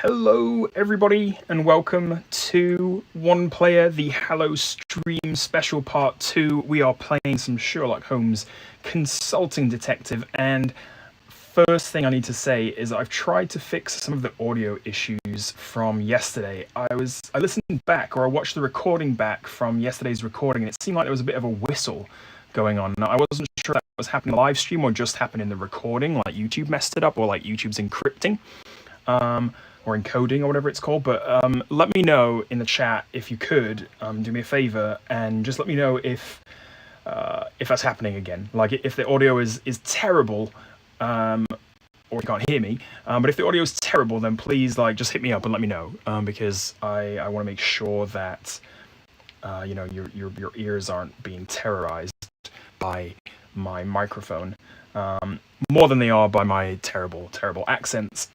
Hello, everybody, and welcome to One Player, the Hallowstream Special Part 2. We are playing some Sherlock Holmes Consulting Detective, and first thing I need to say is I've tried to fix some of the audio issues from yesterday. I listened back, or I watched the recording back from yesterday's recording, and it seemed like there was a bit of a whistle going on. Now, I wasn't sure if that was happening in the live stream or just happened in the recording, like YouTube messed it up, or like YouTube's encrypting. Or encoding or whatever it's called, but let me know in the chat if you could do me a favor and just let me know if that's happening again. Like if the audio is terrible, or you can't hear me. But if the audio is terrible, then please just hit me up and let me know, because I want to make sure that your ears aren't being terrorized by my microphone more than they are by my terrible accents.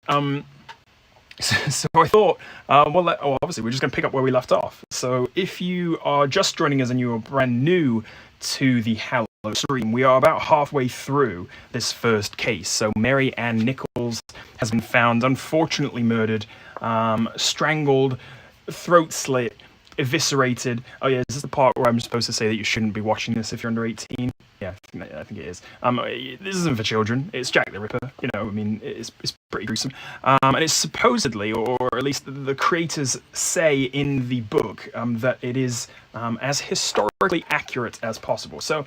So I thought, obviously we're just going to pick up where we left off. So if you are just joining us and you are brand new to the Hallowstream, we are about halfway through this first case. So Mary Ann Nichols has been found, unfortunately murdered, strangled, throat slit, eviscerated. Oh yeah, is this the part where I'm supposed to say that you shouldn't be watching this if you're under 18? Yeah, I think it is. This isn't for children. It's Jack the Ripper. It's pretty gruesome. And it's supposedly, or at least the creators say in the book, that it is as historically accurate as possible. So,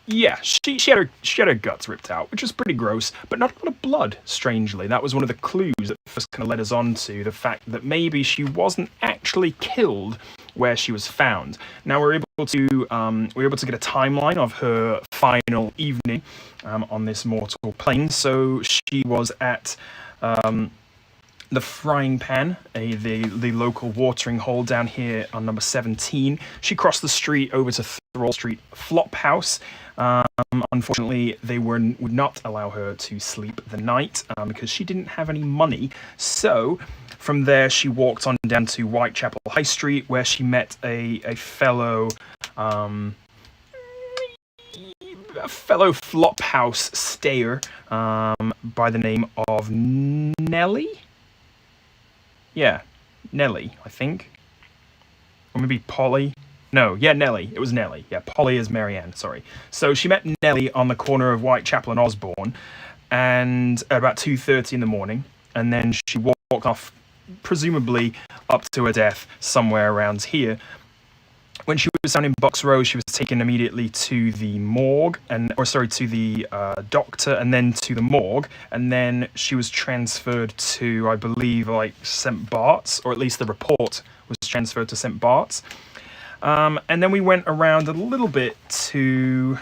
yeah, she had her guts ripped out, which was pretty gross, but not a lot of blood, strangely. That was one of the clues that first kind of led us on to the fact that maybe she wasn't actually killed where she was found. Now we're able to get a timeline of her final evening on this mortal plane. So she was at the Frying Pan, the local watering hole down here on number 17. She crossed the street over to Thrall Street Flop House. Unfortunately, they would not allow her to sleep the night because she didn't have any money. So from there, she walked on down to Whitechapel High Street, where she met a fellow flop house stayer by the name of Nellie. Yeah, Nellie, I think. Or maybe Polly. No, yeah, Nellie. It was Nellie. Yeah, Polly is Marianne, sorry. So she met Nellie on the corner of Whitechapel and Osborne, and at about 2:30 in the morning, and then she walked off, presumably up to her death somewhere around here. When she was found in Bucks Row, she was taken immediately to the morgue, to the doctor, and then to the morgue, and then she was transferred to, I believe, St. Bart's, or at least the report was transferred to St. Bart's. And then we went around a little bit to,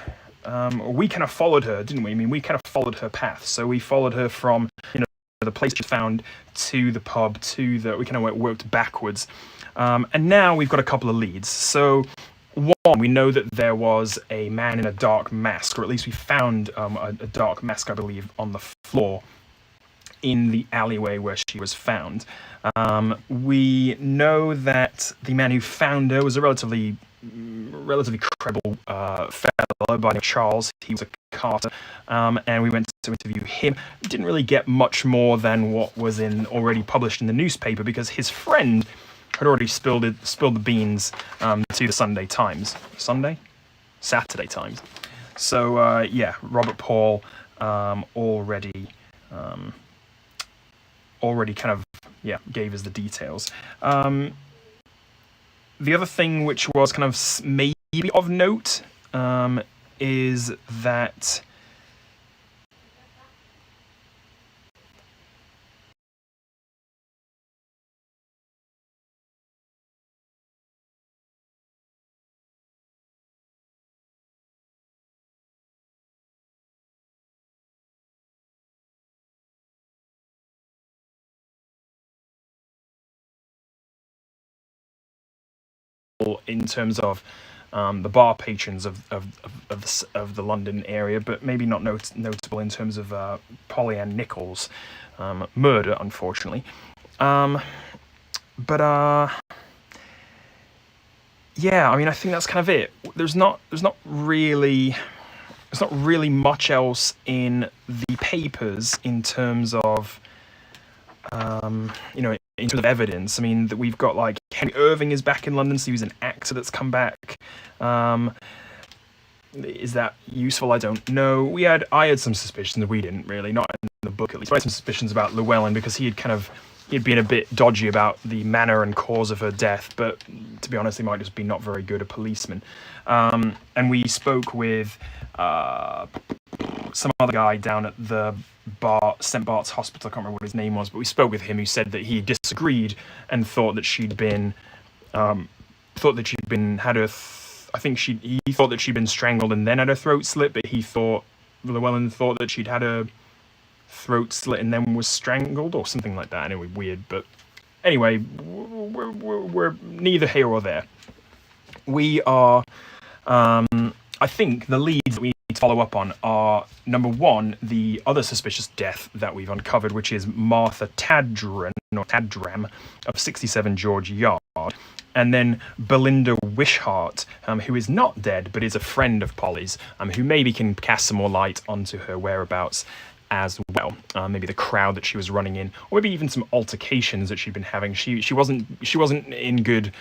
we kind of followed her, didn't we? We kind of followed her path. So we followed her from, the place she was found to the pub, we kind of worked backwards. And now we've got a couple of leads. So one, we know that there was a man in a dark mask, or at least we found a dark mask, I believe, on the floor in the alleyway where she was found. We know that the man who found her was a relatively credible fellow by the name of Charles. He was a carter, and we went to interview him. We didn't really get much more than what was already published in the newspaper, because his friend had already spilled the beans to the Saturday Times. So yeah, Robert Paul already kind of gave us the details. The other thing which was kind of maybe of note is that in terms of the bar patrons of the London area, but maybe not notable in terms of Polly Ann Nichols' murder, unfortunately. Yeah, I think that's kind of it. There's not really much else in the papers in terms of in terms of evidence. I mean, that we've got like Henry Irving is back in London, so he was an actor that's come back. Is that useful? I don't know. I had some suspicions. We didn't really, not in the book at least. I had some suspicions about Llewellyn because he'd been a bit dodgy about the manner and cause of her death. But to be honest, he might just be not very good a policeman. And we spoke with some other guy down at the St. Bart's Hospital. I can't remember what his name was, but we spoke with him, who said that he disagreed and thought that she'd been had her. He thought that she'd been strangled and then had her throat slit, but Llewellyn thought that she'd had her throat slit and then was strangled or something like that. Anyway, weird, but anyway, we're neither here or there. We are. I think the leads that we need to follow up on are, number one, the other suspicious death that we've uncovered, which is Martha Tadram of 67 George Yard, and then Belinda Wishart, who is not dead but is a friend of Polly's, who maybe can cast some more light onto her whereabouts as well. Maybe the crowd that she was running in, or maybe even some altercations that she'd been having. She wasn't in good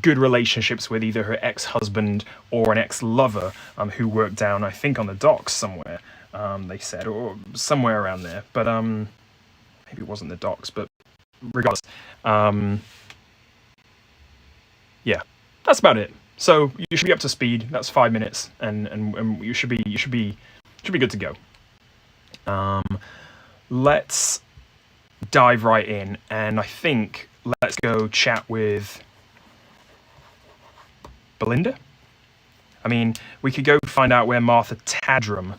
relationships with either her ex-husband or an ex-lover, who worked down, I think, on the docks somewhere, they said, or somewhere around there. But maybe it wasn't the docks, but regardless, yeah, that's about it. So you should be up to speed. That's 5 minutes, and you should be good to go. Let's dive right in, and I think let's go chat with Belinda. I mean, we could go find out where Martha Tadram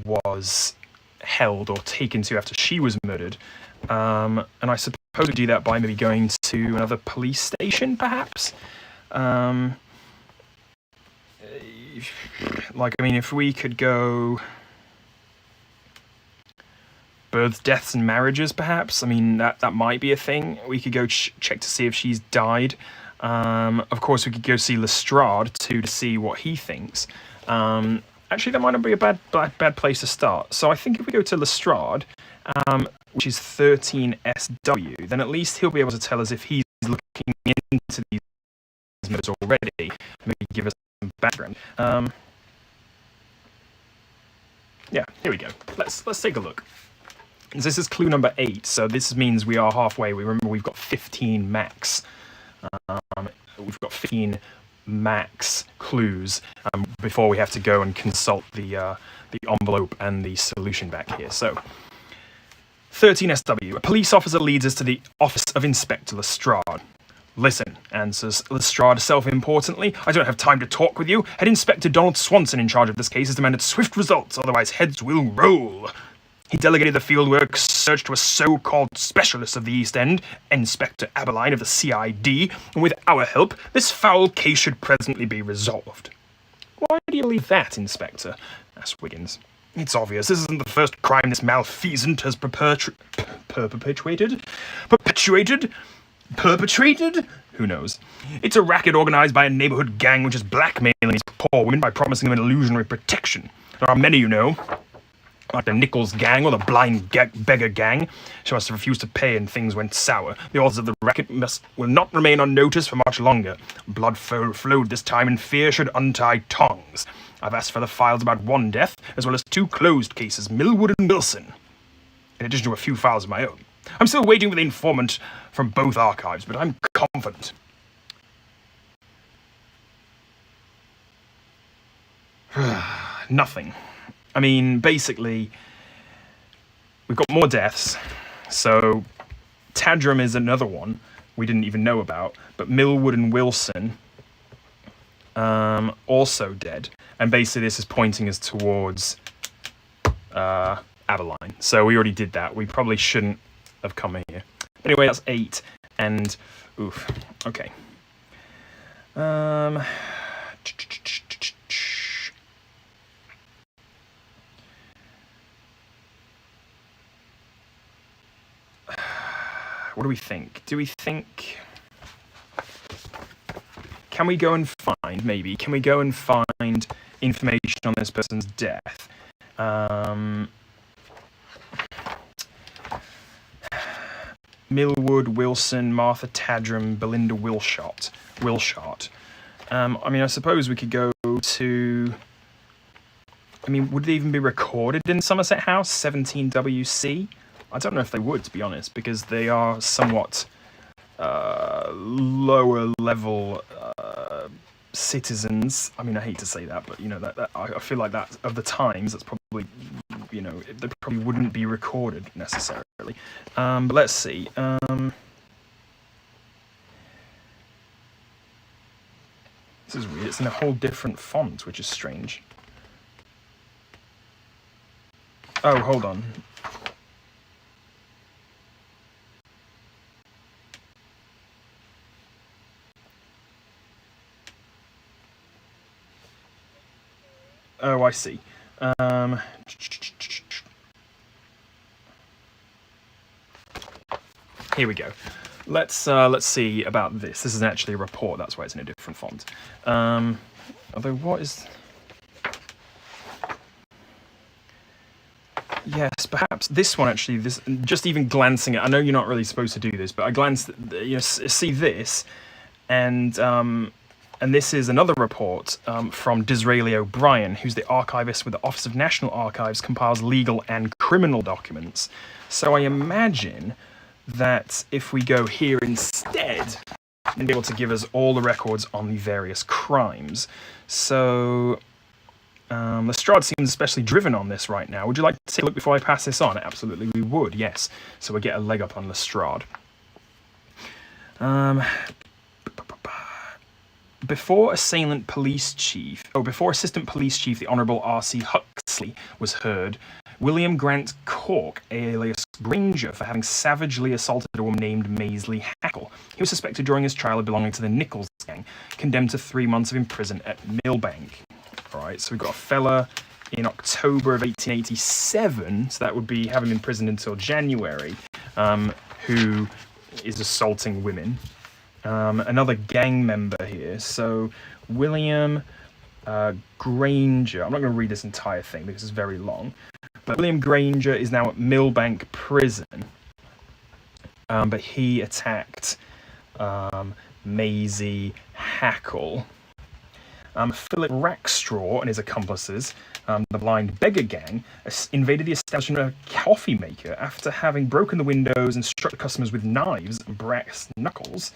was held or taken to after she was murdered. And I suppose we do that by maybe going to another police station, perhaps. If we could go births, deaths, and marriages, perhaps. I mean, that might be a thing. We could go check to see if she's died. Of course, we could go see Lestrade too to see what he thinks. Actually, that might not be a bad place to start. So I think if we go to Lestrade, which is 13SW, then at least he'll be able to tell us if he's looking into these murders already. Maybe give us some background. Yeah, here we go. Let's take a look. And this is clue number 8, so this means we are halfway. Remember, we've got 15 max. We've got 15 max clues before we have to go and consult the envelope and the solution back here. So, 13SW. A police officer leads us to the office of Inspector Lestrade. Listen, answers Lestrade self-importantly. I don't have time to talk with you. Head Inspector Donald Swanson, in charge of this case, has demanded swift results, otherwise heads will roll. He delegated the fieldwork search to a so-called specialist of the East End, Inspector Aberline of the CID, and with our help, this foul case should presently be resolved. Why do you believe that, Inspector? Asked Wiggins. It's obvious. This isn't the first crime this malfeasant has perpetrated? Who knows? It's a racket organized by a neighborhood gang which is blackmailing these poor women by promising them an illusionary protection. There are many, you know, like the Nichols gang or the blind beggar gang. She must have refused to pay and things went sour. The authors of the racket will not remain unnoticed for much longer. Blood flowed this time and fear should untie tongues. I've asked for the files about one death, as well as 2 closed cases, Millwood and Wilson, in addition to a few files of my own. I'm still waiting for the informant from both archives, but I'm confident. Nothing. I mean, basically, we've got more deaths, so Tadram is another one we didn't even know about, but Millwood and Wilson also dead, and basically this is pointing us towards Aberline, so we already did that. We probably shouldn't have come here. Anyway, that's 8, and oof, okay. What do we think? Can we go and find, maybe, information on this person's death? Millwood, Wilson, Martha Tadram, Belinda Wilshot. I mean, I suppose we could go to... I mean, would they even be recorded in Somerset House, 17WC? I don't know if they would, to be honest, because they are somewhat lower level citizens. I mean, I hate to say that, but you know that I feel like that of the times, that's probably, you know, they probably wouldn't be recorded necessarily. But let's see. This is weird. It's in a whole different font, which is strange. Oh, hold on. Oh, I see. Here we go. Let's see about this. This is actually a report. That's why it's in a different font. Although, what is? Yes, perhaps this one actually. This, just even glancing at. I know you're not really supposed to do this, but I glanced. You know, see this, and this is another report from Disraeli O'Brien, who's the archivist with the Office of National Archives, compiles legal and criminal documents. So I imagine that if we go here instead, they'll be able to give us all the records on the various crimes. So Lestrade seems especially driven on this right now. Would you like to take a look before I pass this on? Absolutely, we would, yes. So we get a leg up on Lestrade. Before Assistant Police Chief, the Honourable R.C. Huxley, was heard, William Grant Cork, alias Granger, for having savagely assaulted a woman named Maisley Hackle. He was suspected during his trial of belonging to the Nichols gang, condemned to 3 months of imprisonment at Millbank. Alright, so we've got a fella in October of 1887, so that would be having been imprisoned until January, who is assaulting women. Another gang member here, so William Granger. I'm not going to read this entire thing because it's very long. But William Granger is now at Millbank Prison. But he attacked Maisie Hackle. Philip Rackstraw and his accomplices, the Blind Beggar Gang, invaded the establishment of a coffee maker after having broken the windows and struck customers with knives and brass knuckles.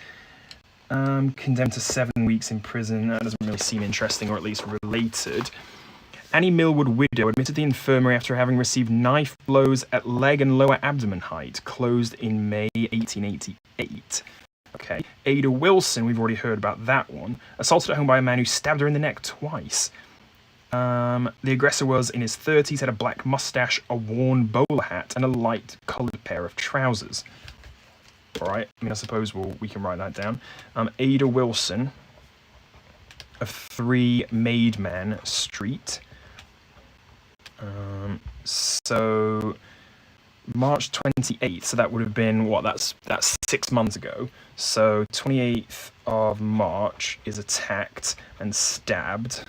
Condemned to 7 weeks in prison. That doesn't really seem interesting, or at least related. Annie Millwood widow admitted to the infirmary after having received knife blows at leg and lower abdomen height. Closed in May 1888. Okay. Ada Wilson, we've already heard about that one. Assaulted at home by a man who stabbed her in the neck twice. The aggressor was in his 30s, had a black mustache, a worn bowler hat, and a light-coloured pair of trousers. Alright, I mean, I suppose we can write that down. Ada Wilson of 3 Maidman Street. So March 28th, so that would have been, what, that's 6 months ago. So 28th of March is attacked and stabbed.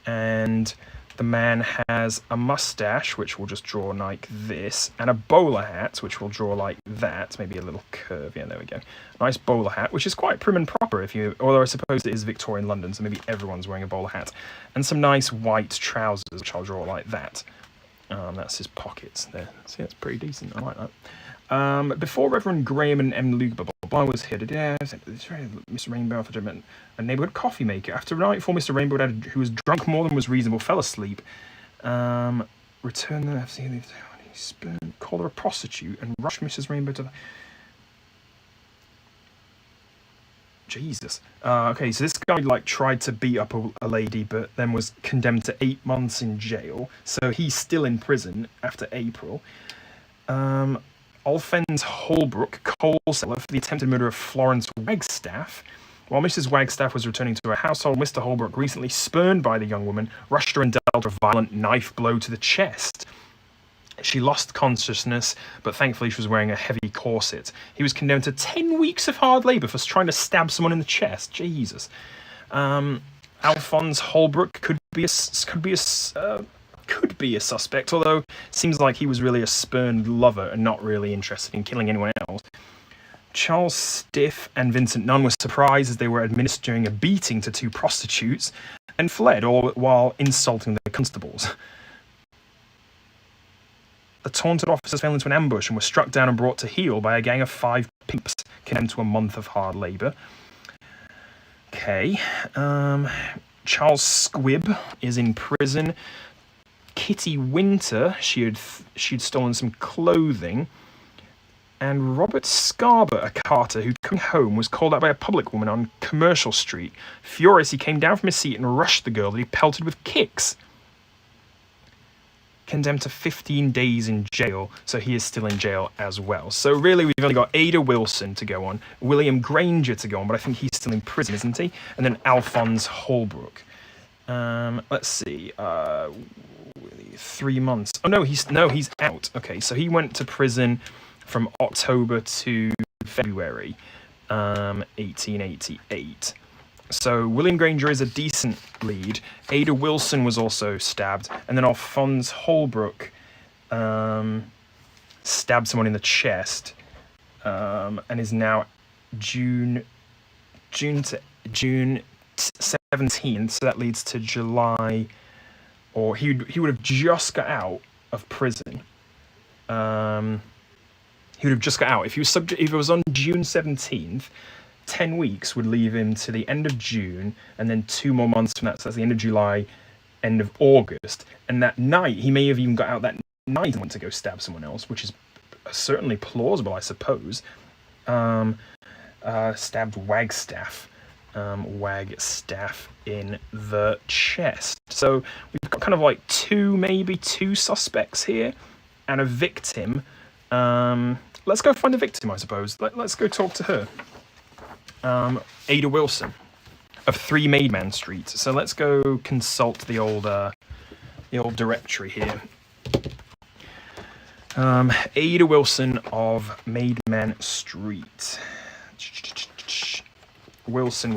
And the man has a mustache, which we'll just draw like this, and a bowler hat, which we'll draw like that, maybe a little curve. Yeah, there we go. Nice bowler hat, which is quite prim and proper, although I suppose it is Victorian London, so maybe everyone's wearing a bowler hat. And some nice white trousers, which I'll draw like that. That's his pockets there. See, that's pretty decent. I like that. Before Reverend Graham and M. Luke was here today, Mr. Rainbow offered him a neighbourhood coffee maker. After a night before Mr. Rainbow, who was drunk more than was reasonable, fell asleep. Returned the called her a prostitute and rushed Mrs. Rainbow to the... Jesus. Okay, so this guy tried to beat up a lady, but then was condemned to 8 months in jail. So he's still in prison after April. Alphonse Holbrook, coal seller, for the attempted murder of Florence Wagstaff. While Mrs. Wagstaff was returning to her household, Mr. Holbrook, recently spurned by the young woman, rushed her and dealt her a violent knife blow to the chest. She lost consciousness, but thankfully she was wearing a heavy corset. He was condemned to 10 weeks of hard labour for trying to stab someone in the chest. Jesus. Alphonse Holbrook could be a could be a suspect, although it seems like he was really a spurned lover and not really interested in killing anyone else. Charles Stiff and Vincent Nunn were surprised as they were administering a beating to 2 prostitutes and fled, all while insulting the constables. The taunted officers fell into an ambush and were struck down and brought to heel by a gang of 5 pimps, condemned to a month of hard labour. Okay. Charles Squibb is in prison. Kitty Winter, she'd stolen some clothing. And Robert Scarber, a carter who'd come home, was called out by a public woman on Commercial Street. Furious, he came down from his seat and rushed the girl that he pelted with kicks. Condemned to 15 days in jail, so he is still in jail as well. So really, we've only got Ada Wilson to go on, William Granger to go on, but I think he's still in prison, isn't he? And then Alphonse Holbrook. Let's see. 3 months. Oh no, he's out. Okay, so he went to prison from October to February, 1888. So William Granger is a decent lead. Ada Wilson was also stabbed, and then Alphonse Holbrook stabbed someone in the chest, and is now June 17th. So that leads to July, or he would have just got out of prison. He would have just got out if he was subject. If it was on June 17th. 10 weeks would leave him to the end of June, and then 2 more months from that, so that's the end of July, end of August. And that night, he may have even got out that night and went to go stab someone else, which is certainly plausible, I suppose. Stabbed Wagstaff in the chest. So we've got kind of like maybe two suspects here, and a victim. Let's go find a victim, I suppose. Let's go talk to her. Ada Wilson of 3 Maidman Street. So let's go consult the old directory here. Ada Wilson of Maidman Street. Wilson.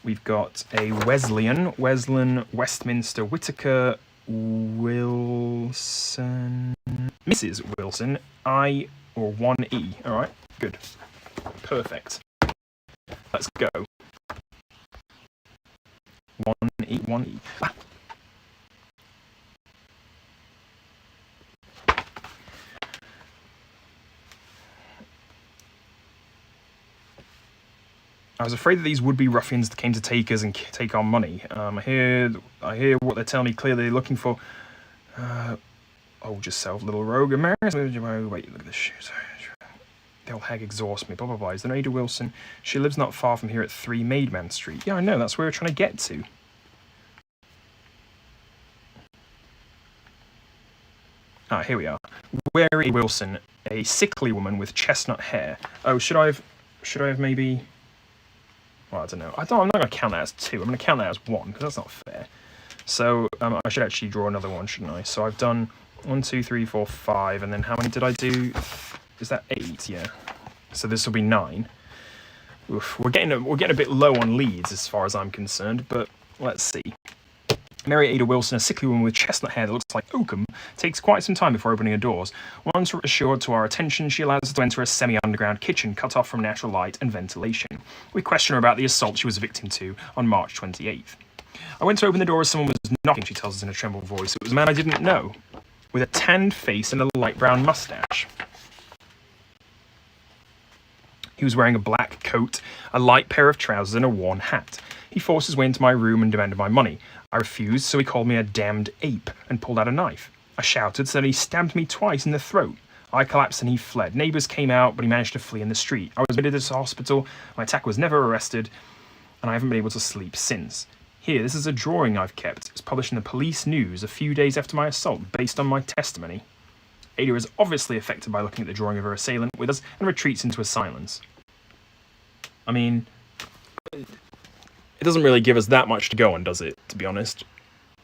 We've got a Wesleyan, Westminster, Whitaker, Wilson, Mrs. Wilson, I or 1E. All right, good. Perfect. Let's go. 1E. Ah. I was afraid that these would-be ruffians came to take us and take our money. I hear what they're telling me. Clearly, they're looking for. Hold yourself, little rogue. Wait, look at this shoes. The old hag exhausts me, blah, blah, blah. Is there Ada Wilson? She lives not far from here at 3 Maidman Street. Yeah, I know, that's where we're trying to get to. Ah, here we are. Where is Wilson? A sickly woman with chestnut hair. Oh, should I have maybe... Well, I don't know. I'm not going to count that as 2. I'm going to count that as 1, because that's not fair. So, I should actually draw another one, shouldn't I? So I've done 1, 2, 3, 4, 5, and then how many did I do? Is that 8? Yeah. So this will be 9. Oof, we're getting a bit low on leads as far as I'm concerned, but let's see. Mary Ada Wilson, a sickly woman with chestnut hair that looks like oakum, takes quite some time before opening her doors. Once assured to our attention, she allows us to enter a semi-underground kitchen cut off from natural light and ventilation. We question her about the assault she was a victim to on March 28th. I went to open the door as someone was knocking, she tells us in a trembled voice. It was a man I didn't know, with a tanned face and a light brown mustache. He was wearing a black coat, a light pair of trousers, and a worn hat. He forced his way into my room and demanded my money. I refused, so he called me a damned ape and pulled out a knife. I shouted, so that he stabbed me twice in the throat. I collapsed and he fled. Neighbours came out, but he managed to flee in the street. I was admitted to the hospital. My attacker was never arrested, and I haven't been able to sleep since. Here, this is a drawing I've kept. It was published in the Police News a few days after my assault, based on my testimony. Ada is obviously affected by looking at the drawing of her assailant with us and retreats into a silence. I mean, it doesn't really give us that much to go on, does it, to be honest?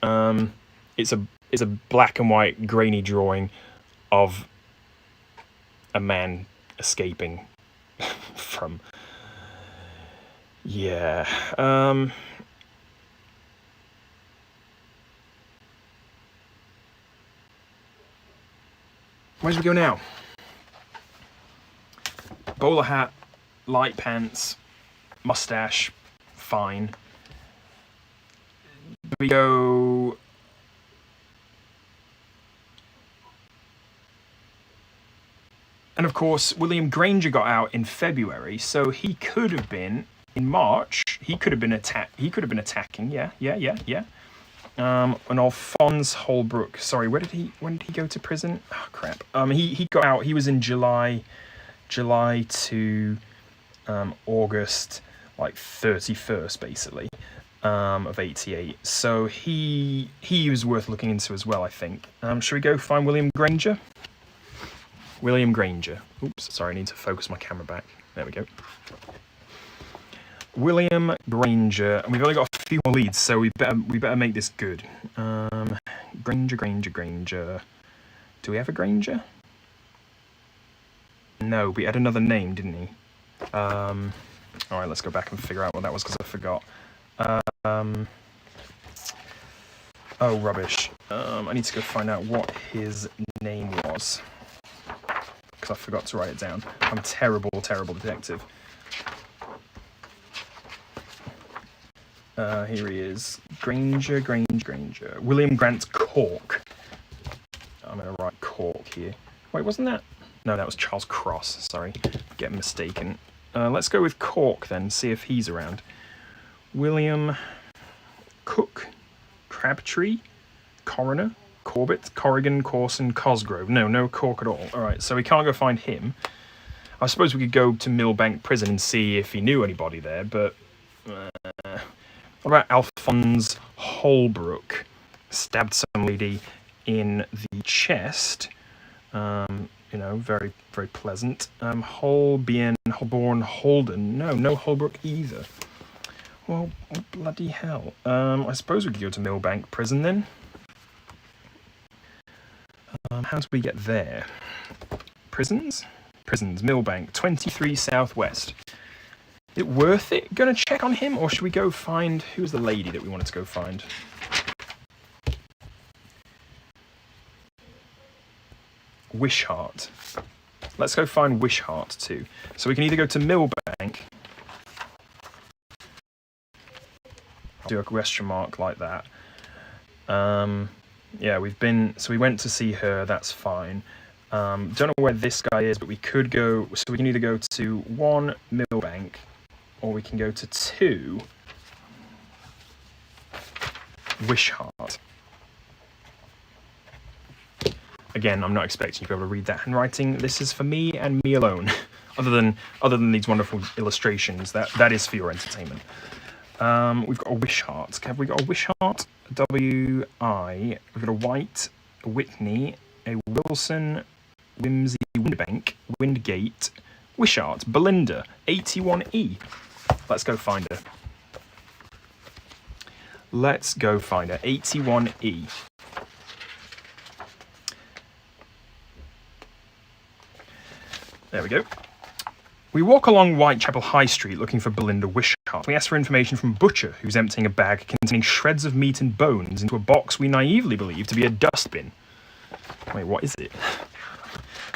It's a black and white, grainy drawing of a man escaping from... Yeah. Where should we go now? Bowler hat, light pants, mustache, fine. We go... And of course, William Granger got out in February, so he could have been in March. He could have been attacking. Yeah. And Alphonse Holbrook. Sorry, when did he go to prison? Oh crap. He got out. He was in July to August, like 31st, basically, of '88. So he was worth looking into as well, I think. Should we go find William Granger? William Granger. Oops, sorry, I need to focus my camera back. There we go. William Granger, and we've only got a few more leads, so we better make this good. Granger. Do we have a Granger? No, we had another name, didn't he? All right, let's go back and figure out what that was because I forgot. Oh, rubbish. I need to go find out what his name was because I forgot to write it down. I'm terrible detective. Here he is. Granger. William Grant Cork. I'm going to write Cork here. Wait, wasn't that? No, that was Charles Cross. Sorry, getting mistaken. Let's go with Cork then, see if he's around. William Cook, Crabtree, Coroner, Corbett, Corrigan, Corson, Cosgrove. No Cork at all. All right, so we can't go find him. I suppose we could go to Millbank Prison and see if he knew anybody there, but... what about Alphonse Holbrook? Stabbed some lady in the chest. Very, very pleasant. Holborn, Holden. No Holbrook either. Well, bloody hell. I suppose we could go to Millbank Prison then. How do we get there? Prisons, Millbank, 23 Southwest. Is it worth it going to check on him, or should we go find... Who's the lady that we wanted to go find? Wishart. Let's go find Wishart too. So we can either go to Millbank... do a question mark like that. Yeah, we've been... So we went to see her, that's fine. Don't know where this guy is, but we could go... So we can either go to 1 Millbank... or we can go to 2 Wishart. Again, I'm not expecting you to be able to read that handwriting. This is for me and me alone. other than these wonderful illustrations, that is for your entertainment. We've got a Wishart. Have we got a Wishart? W-I. We've got a White, a Whitney, a Wilson, Whimsy, Windbank, Windgate, Wishart, Belinda, 81E. Let's go find her. 81E. There we go. We walk along Whitechapel High Street looking for Belinda Wishart. We ask for information from Butcher, who's emptying a bag containing shreds of meat and bones into a box we naively believe to be a dustbin. Wait, what is it?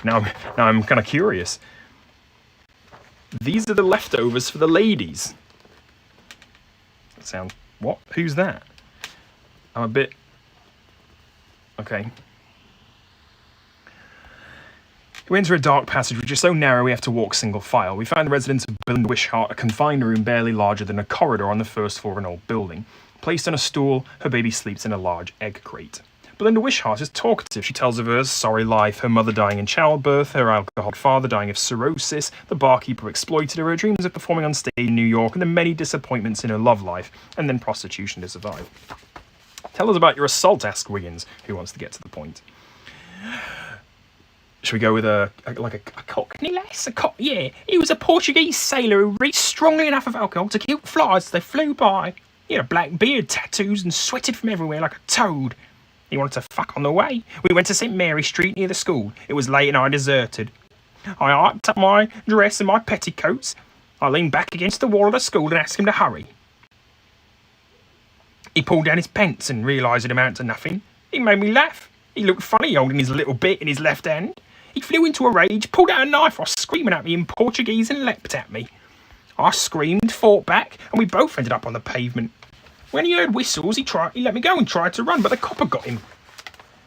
Now I'm kind of curious. These are the leftovers for the ladies. That sounds... What? Who's that? I'm a bit... Okay. We enter a dark passage which is so narrow we have to walk single file. We find the residence of Belinda Wishart, a confined room barely larger than a corridor on the first floor of an old building. Placed on a stool, her baby sleeps in a large egg crate. Belinda Wishart is talkative. She tells of her sorry life, her mother dying in childbirth, her alcoholic father dying of cirrhosis, the barkeeper who exploited her dreams of performing on stage in New York, and the many disappointments in her love life, and then prostitution to survive. Tell us about your assault, asked Wiggins, who wants to get to the point. Should we go with a cockney lass? Yeah, he was a Portuguese sailor who reached strongly enough of alcohol to kill flies as they flew by. He had a black beard, tattoos, and sweated from everywhere like a toad. He wanted to fuck on the way. We went to St. Mary Street near the school. It was late and I deserted. I hiked up my dress and my petticoats. I leaned back against the wall of the school and asked him to hurry. He pulled down his pants and realised it amounted to nothing. He made me laugh. He looked funny holding his little bit in his left hand. He flew into a rage, pulled out a knife while screaming at me in Portuguese and leapt at me. I screamed, fought back, and we both ended up on the pavement. When he heard whistles, he let me go and tried to run, but the copper got him.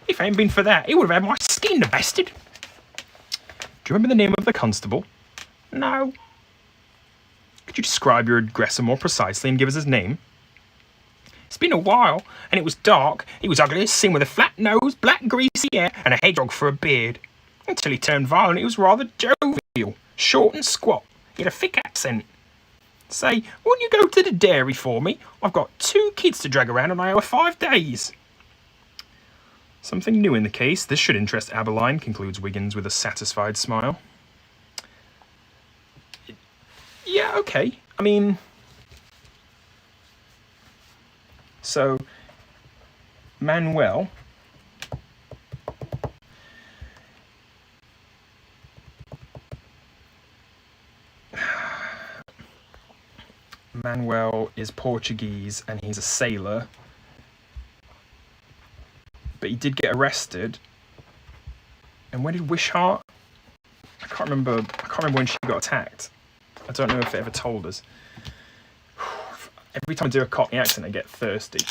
If it hadn't been for that, he would have had my skin, the bastard. Do you remember the name of the constable? No. Could you describe your aggressor more precisely and give us his name? It's been a while, and it was dark. He was ugly as sin with a flat nose, black greasy hair, and a hedgehog for a beard. Until he turned violent, he was rather jovial, short and squat. He had a thick accent. Say, won't you go to the dairy for me? I've got 2 kids to drag around and I owe 5 days. Something new in the case. This should interest Aberline, concludes Wiggins with a satisfied smile. Yeah, okay. I mean... So, Manuel... Manuel is Portuguese and he's a sailor. But he did get arrested. And when did Wishart? I can't remember when she got attacked. I don't know if it ever told us. Every time I do a Cockney accent, I get thirsty.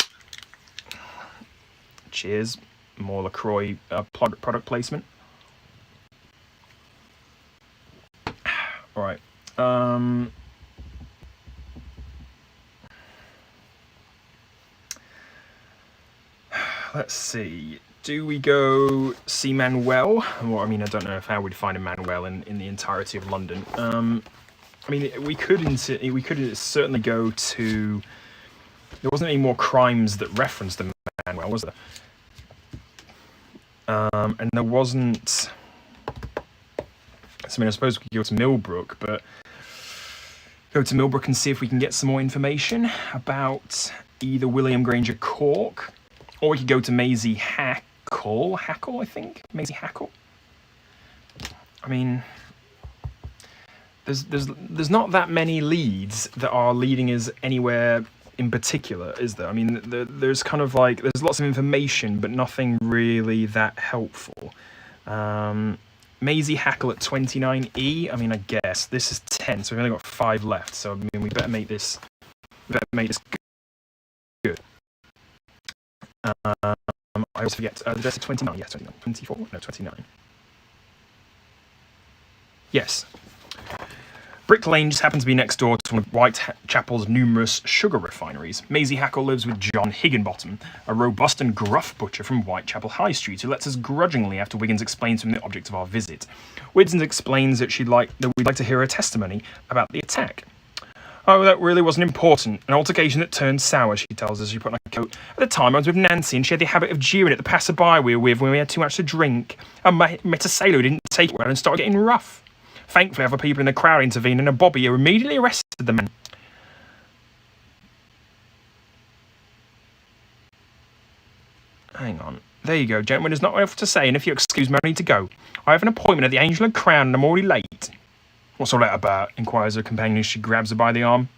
Cheers. More LaCroix product placement. All right. Let's see. Do we go see Manuel? Well, I mean, I don't know how we'd find a Manuel in the entirety of London. I mean, we could certainly go to. There wasn't any more crimes that referenced the Manuel, was there? And there wasn't. So, I mean, I suppose we could go to Millbrook, but go to Millbrook and see if we can get some more information about either William Granger Cork, or we could go to Maisie Hackle, I think? Maisie Hackle? I mean, there's not that many leads that are leading us anywhere in particular, is there? I mean, there's kind of like, there's lots of information, but nothing really that helpful. Maisie Hackle at 29E, I mean, I guess. This is 10, so we've only got 5 left, so I mean, we better make this good. I always forget, the address is 29, yes, 29, 24, no, 29. Yes. Brick Lane just happens to be next door to one of Whitechapel's numerous sugar refineries. Maisie Hackle lives with John Higginbottom, a robust and gruff butcher from Whitechapel High Street, who lets us grudgingly after Wiggins explains to him the object of our visit. Wiggins explains that we'd like to hear her testimony about the attack. Oh, that really wasn't important. An altercation that turned sour, she tells us, she put on a coat. At the time, I was with Nancy, and she had the habit of jeering at the passerby we were with when we had too much to drink. I met a sailor who didn't take it well and started getting rough. Thankfully, other people in the crowd intervened, and a bobby who immediately arrested the man. Hang on. There you go, gentlemen. There's not enough to say, and if you excuse me, I need to go. I have an appointment at the Angel and Crown, and I'm already late. What's all that about? Inquires her companion as she grabs her by the arm.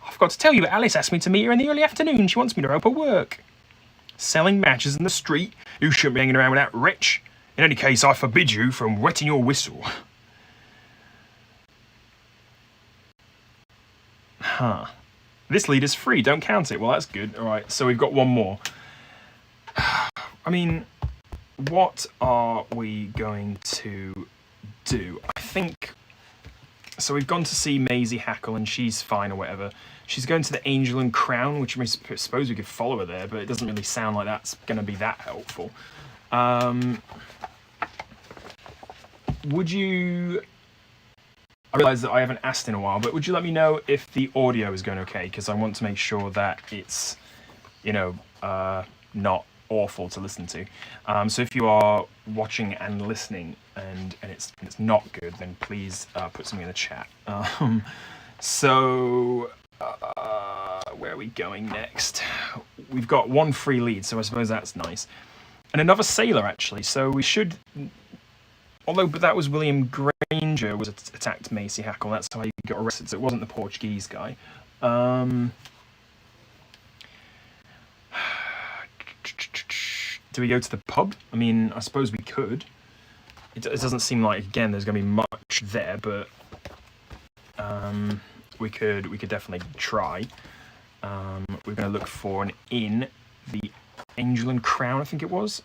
I forgot to tell you, but Alice asked me to meet her in the early afternoon. She wants me to help her work. Selling matches in the street? You shouldn't be hanging around with that wretch. In any case, I forbid you from wetting your whistle. Huh. This lead is free, don't count it. Well, that's good. All right, so we've got one more. I mean, what are we going to do? I think... So we've gone to see Maisie Hackle, and she's fine or whatever. She's going to the Angel and Crown, which I suppose we could follow her there, but it doesn't really sound like that's going to be that helpful. Would you... I realise that I haven't asked in a while, but would you let me know if the audio is going okay? Because I want to make sure that it's, not awful to listen to. So if you are watching and listening and it's not good, then please put something in the chat. Where are we going next? We've got one free lead, so I suppose that's nice. And another sailor, actually, so we should... But that was William Granger was attacked Maisie Hackle. That's how he got arrested. So it wasn't the Portuguese guy. Do we go to the pub? I mean, I suppose we could. it doesn't seem like, again, there's going to be much there, but we could definitely try. We're going to look for an inn, the Angel and Crown, I think it was.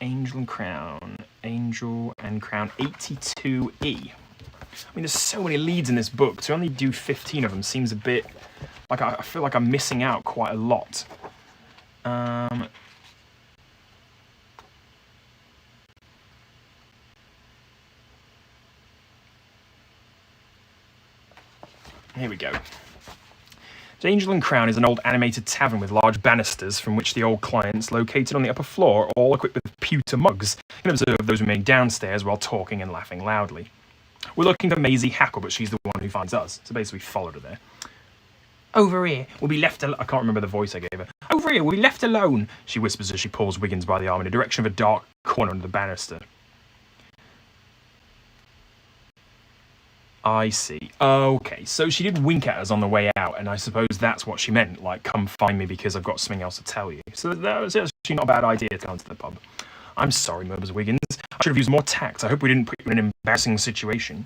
Angel and Crown 82E. I mean, there's so many leads in this book. To only do 15 of them seems a bit like I feel like I'm missing out quite a lot. Here we go. The Angel and Crown is an old animated tavern with large banisters from which the old clients, located on the upper floor, all equipped with pewter mugs, can observe those remaining downstairs while talking and laughing loudly. We're looking for Maisie Hackle, but she's the one who finds us, so basically we followed her there. Over here, we'll be left alone. I can't remember the voice I gave her. Over here, we'll be left alone, she whispers as she pulls Wiggins by the arm in the direction of a dark corner under the banister. I see. Okay, so she did wink at us on the way out, and I suppose that's what she meant, like, come find me because I've got something else to tell you. So that was actually not a bad idea to go into the pub. I'm sorry, murmurs Wiggins. I should have used more tact. I hope we didn't put you in an embarrassing situation.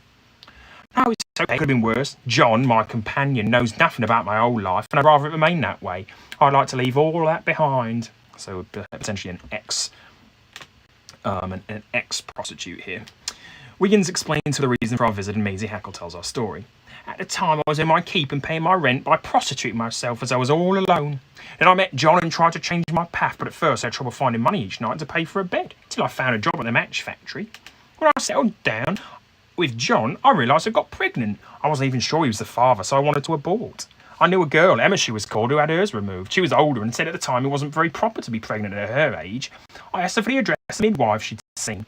No, it's okay. Could have been worse. John, my companion, knows nothing about my whole life, and I'd rather it remain that way. I'd like to leave all that behind. So, potentially an ex-prostitute here. Wiggins explains to the reason for our visit, and Maisie Hackle tells our story. At the time, I was in my keep and paying my rent by prostituting myself as I was all alone. Then I met John and tried to change my path, but at first I had trouble finding money each night to pay for a bed, till I found a job at the match factory. When I settled down with John, I realised I got pregnant. I wasn't even sure he was the father, so I wanted to abort. I knew a girl, Emma she was called, who had hers removed. She was older and said at the time it wasn't very proper to be pregnant at her age. I asked her for the address of the midwife she'd seen.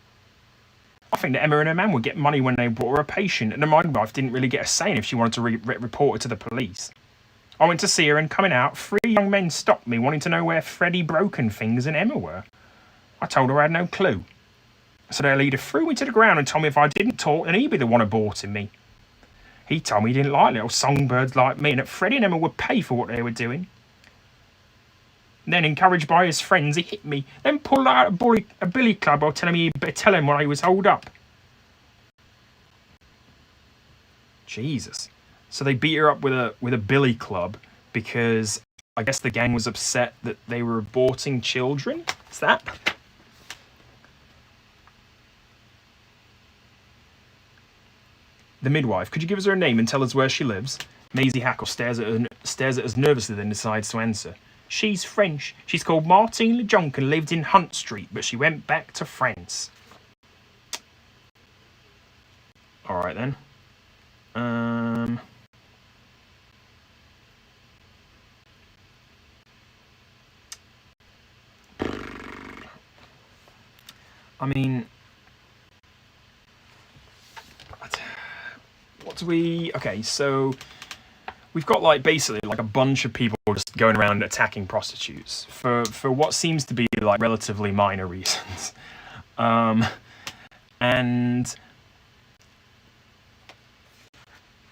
I think that Emma and her man would get money when they brought her a patient, and the midwife didn't really get a say in if she wanted to report it to the police. I went to see her, and coming out, 3 young men stopped me, wanting to know where Freddie Broken Fingers and Emma were. I told her I had no clue. So their leader threw me to the ground and told me if I didn't talk, then he'd be the one aborting me. He told me he didn't like little songbirds like me, and that Freddie and Emma would pay for what they were doing. Then, encouraged by his friends, he hit me, then pulled out a billy club while telling me he'd better tell him when I was holed up. Jesus. So they beat her up with a billy club because I guess the gang was upset that they were aborting children? Is that? The midwife. Could you give us her name and tell us where she lives? Maisie Hackle stares at us nervously, then decides to answer. She's French. She's called Martine LeJonc and lived in Hunt Street, but she went back to France. All right then. I mean, what do we? Okay, so we've got like basically like a bunch of people just going around attacking prostitutes for what seems to be like relatively minor reasons, and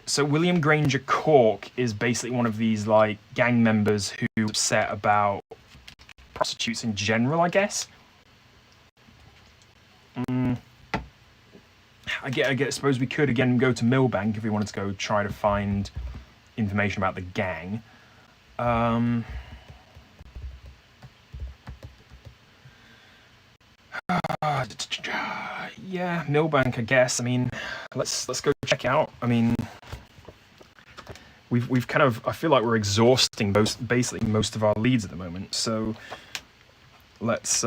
so William Granger Cork is basically one of these like gang members who's upset about prostitutes in general, I guess. I suppose we could again go to Millbank if we wanted to go try to find information about the gang. Yeah, Millbank, I guess. I mean, let's go check it out. I mean, we've kind of, I feel like we're exhausting basically most of our leads at the moment. So let's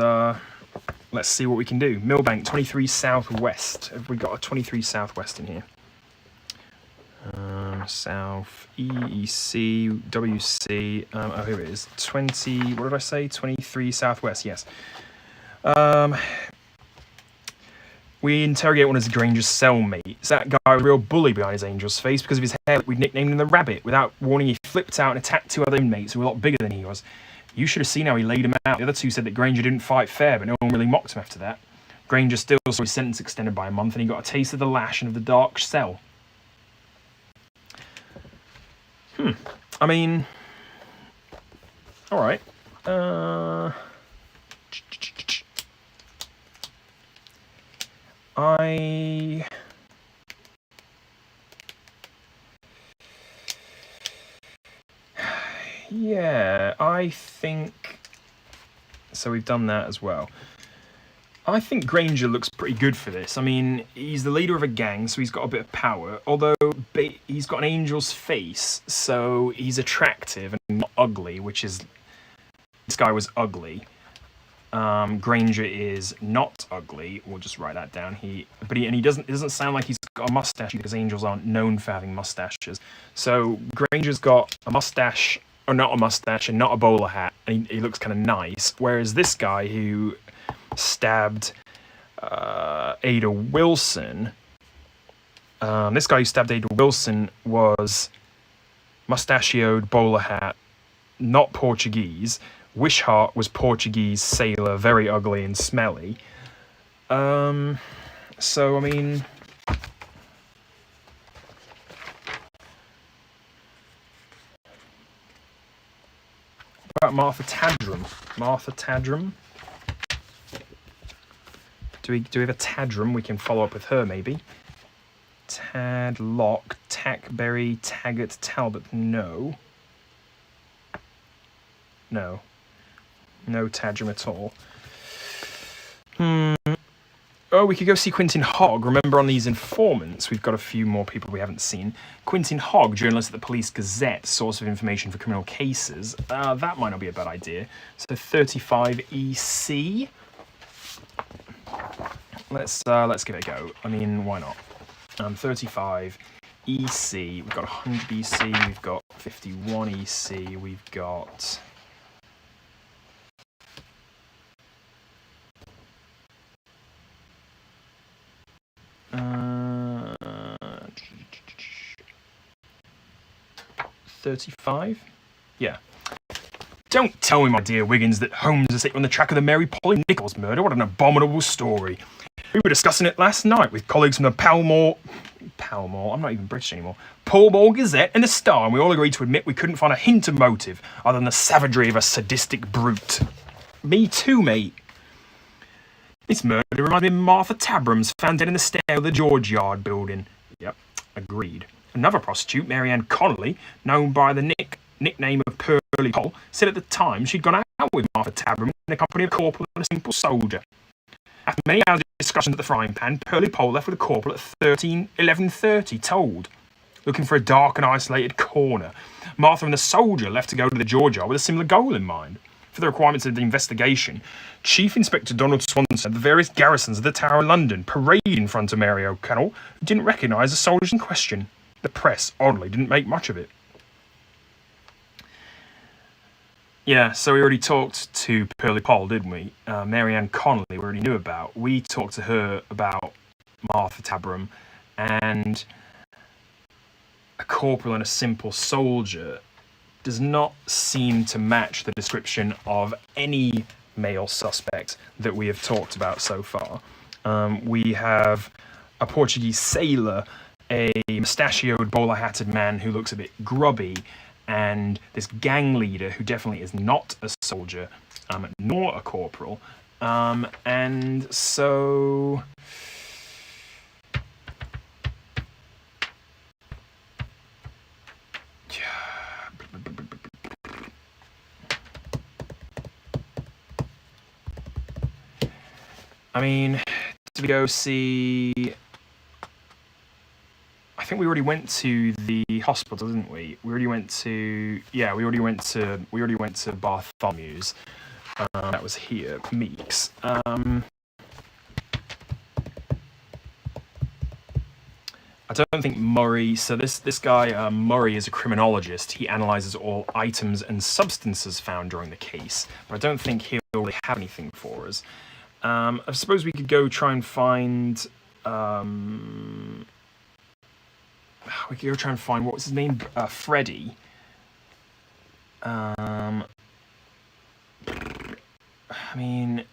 see what we can do. Millbank, 23 Southwest. Have we got a 23 Southwest in here? South, EEC, WC. Oh, here it is. 20, what did I say? 23 Southwest, yes. We interrogate one of Granger's cellmates. That guy was a real bully behind his angel's face because of his hair. We nicknamed him the Rabbit. Without warning, he flipped out and attacked 2 other inmates who were a lot bigger than he was. You should have seen how he laid him out. The other 2 said that Granger didn't fight fair, but no one really mocked him after that. Granger still saw his sentence extended by a month, and he got a taste of the lash and of the dark cell. I mean, all right. Yeah, I think... So we've done that as well. I think Granger looks pretty good for this. I mean, he's the leader of a gang, so he's got a bit of power. Although he's got an angel's face, so he's attractive and not ugly, which is... This guy was ugly. Granger is not ugly. We'll just write that down. He doesn't sound like he's got a mustache because angels aren't known for having mustaches. So Granger's got a mustache, or not a mustache, and not a bowler hat, and he looks kind of nice. Whereas this guy who stabbed Ada Wilson, was mustachioed, bowler hat, not Portuguese. Wishart was Portuguese sailor, very ugly and smelly. So, I mean... About Martha Tadrum. Martha Tadrum. Do we have a Tadrum? We can follow up with her, maybe. Tadlock, Tackberry, Taggart, Talbot. No. No. No Tadrum at all. Oh, we could go see Quentin Hogg. Remember, on these informants, we've got a few more people we haven't seen. Quentin Hogg, journalist at the Police Gazette, source of information for criminal cases. That might not be a bad idea. So 35 EC. Let's give it a go. I mean, why not? 35 EC. We've got 100 EC. We've got 51 EC. We've got... Uh, 35? Yeah. Don't tell me, my dear Wiggins, that Holmes is on the track of the Mary Polly Nichols murder. What an abominable story. We were discussing it last night with colleagues from the Pall Mall, I'm not even British anymore, Pall Mall Gazette and the Star, and we all agreed to admit we couldn't find a hint of motive other than the savagery of a sadistic brute. Me too, mate. This murder reminds me of Martha Tabrum's, found dead in the stair of the George Yard building. Yep, agreed. Another prostitute, Mary Ann Connolly, known by the nickname of Pearly Poll, said at the time she'd gone out with Martha Tabrum in the company of a corporal and a simple soldier. After many hours of discussions at the frying pan, Pearly Poll left with the corporal at 11:30, told, looking for a dark and isolated corner. Martha and the soldier left to go to the George Yard with a similar goal in mind. For the requirements of the investigation, Chief Inspector Donald Swanson had the various garrisons of the Tower of London parade in front of Mary O'Connell, who didn't recognise the soldiers in question. The press, oddly, didn't make much of it. Yeah, so we already talked to Pearly Poll, didn't we? Mary Ann Connolly we already knew about. We talked to her about Martha Tabrum, and a corporal and a simple soldier does not seem to match the description of any male suspect that we have talked about so far. We have a Portuguese sailor, a mustachioed, bowler-hatted man who looks a bit grubby, and this gang leader who definitely is not a soldier, nor a corporal. And so... I mean, did we go see... I think we already went to the hospital, didn't we? We already went to Bartholomew's. That was here, Meeks. I don't think Murray. So this guy Murray is a criminologist. He analyzes all items and substances found during the case, but I don't think he'll really have anything for us. I suppose we could go try and find. We could go try and find, what was his name? Freddie. I mean,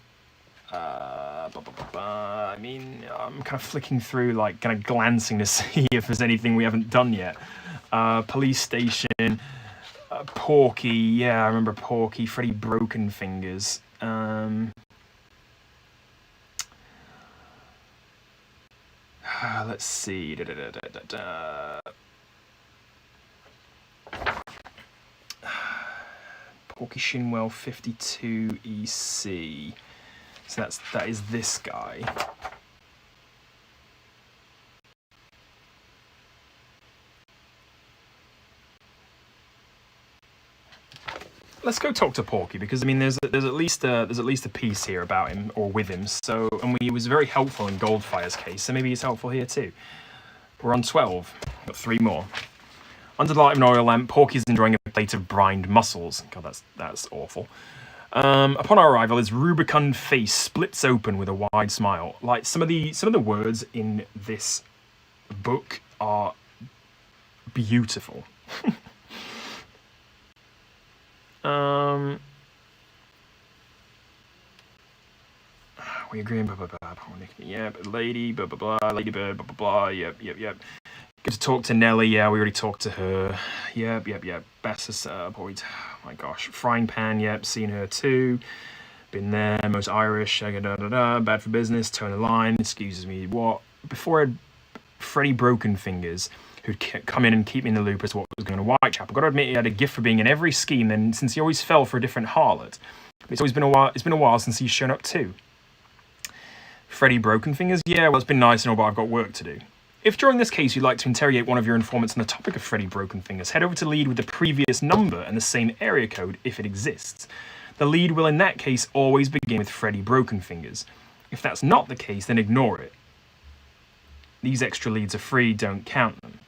I'm kind of flicking through, like, kind of glancing to see if there's anything we haven't done yet. Police station, Porky. Yeah, I remember Porky. Freddie Broken Fingers. Let's see. Porky Shinwell 52 EC. So that is this guy. Let's go talk to Porky, because I mean there's at least a piece here about him or with him. So he was very helpful in Goldfire's case, so maybe he's helpful here too. We're on 12. Got 3 more. Under the light of an oil lamp, Porky's enjoying a plate of brined mussels. God, that's awful. Upon our arrival, his rubicund face splits open with a wide smile. Like some of the words in this book are beautiful. We agree, blah, blah, blah. Yep, lady, blah, blah, blah, ladybird, blah, blah, blah, yep. Good to talk to Nelly, yeah, we already talked to her. Yep. Bessus, boy, oh my gosh. Frying pan, yep, seen her too. Been there, most Irish, bad for business, turn the line, excuses me, what? Before I had Freddie Brokenfingers, who'd come in and keep me in the loop as to what was going on in Whitechapel. Got to admit, he had a gift for being in every scheme, and since he always fell for a different harlot, it's been a while since he's shown up too. Freddie Brokenfingers? Yeah, well, it's been nice and all, but I've got work to do. If during this case you'd like to interrogate one of your informants on the topic of Freddie Brokenfingers, head over to the lead with the previous number and the same area code if it exists. The lead will in that case always begin with Freddie Brokenfingers. If that's not the case, then ignore it. These extra leads are free, don't count them.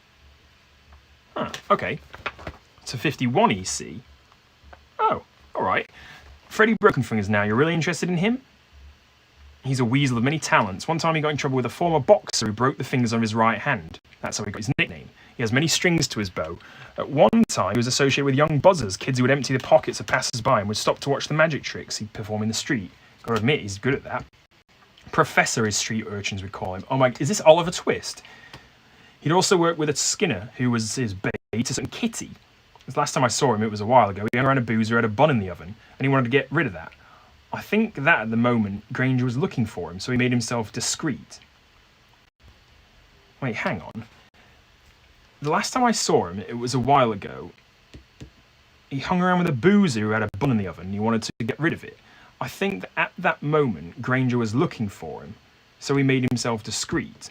Okay. So 51 EC. Oh, alright. Freddie Brokenfingers now, you're really interested in him? He's a weasel of many talents. One time he got in trouble with a former boxer who broke the fingers of his right hand. That's how he got his nickname. He has many strings to his bow. At one time, he was associated with young buzzers, kids who would empty the pockets of passers-by and would stop to watch the magic tricks he'd perform in the street. Gotta admit, he's good at that. Professor, his street urchins would call him. Oh my, is this Oliver Twist? He'd also worked with a Skinner, who was his bait, a certain Kitty. The last time I saw him, it was a while ago. He hung around a boozer, had a bun in the oven, and he wanted to get rid of that. I think that at the moment, Granger was looking for him, so he made himself discreet. Wait, hang on. The last time I saw him, it was a while ago. He hung around with a boozer who had a bun in the oven, and he wanted to get rid of it. I think that at that moment, Granger was looking for him, so he made himself discreet.